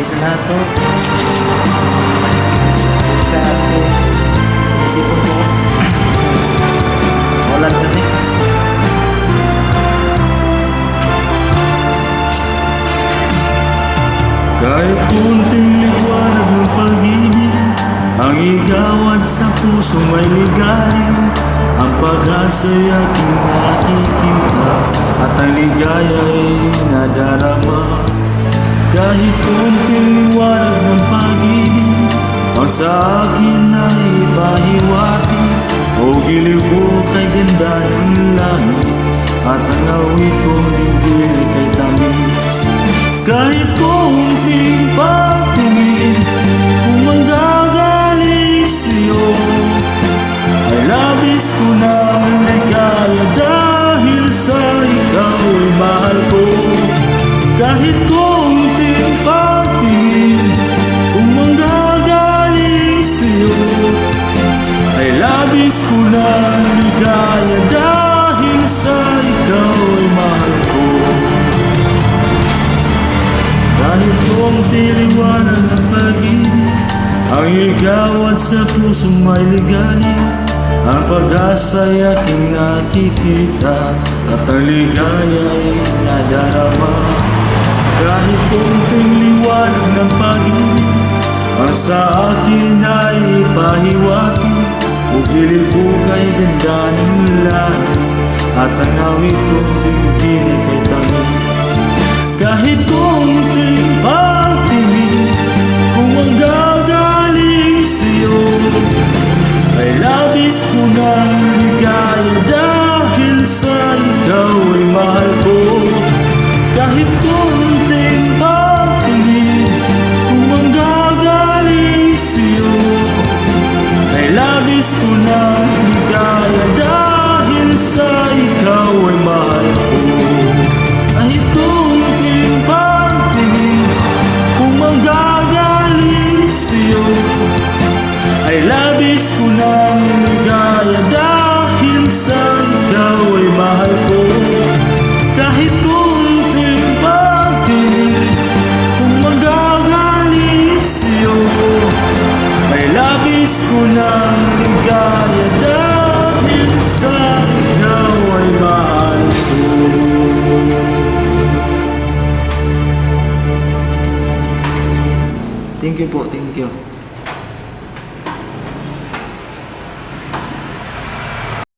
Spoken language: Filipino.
Bisa lahat po. Sa isipon ko. Ulan kasi. Kahit kunting liwanag ng pag-ibig ang igawad sa puso may ligaya. Ang pag-asa'y aking nakikita at ang ligaya'y nadarama. Kahit kunting liwanag ng pag-ibig ang sa akin ay pahiwati. O giliw ko kay ganda ng langit at ang awit kong dinggin ay kay tamis. Kahit kunting pagtingin kung manggagaling sa'yo ay labis ko ng ligaya dahil sa ikaw ay mahal ko. Kahit kunting pagtingin kung manggagaling sa'yo ay labis ko ng ligaya dahil sa ikaw ay mahal ko. Kahit kunti liwanag ng pag-ibig ang igawad sa puso may ligaya. Ang pag-asa'y aking nakikita at ang ligaya'y nadarama. Kahit kunting liwanag ng pag-ibig ang sa akin ay pahiwati. Ugilid ko kay ganda ng langit at ang awit kong dinggin ay kay tamis. Kahit kunting pagtingin kung manggagaling sa'yo ay labis ko ng ligaya dahil sa ikaw ay mahal ko. Kahit kunting pagtingin kung manggagaling sa'yo ay labis ko ng ligaya dahil sa ikaw ay mahal ko. Kahit kunting pagtingin kung manggagaling sa'yo ay labis ko ng ligaya dahil sa ikaw ay mahal ko. Kahit kunting pagtingin kung manggagaling sa'yo ay labis ko ng ligaya dahil sa ikaw ay mahal ko. Thank you po, thank you.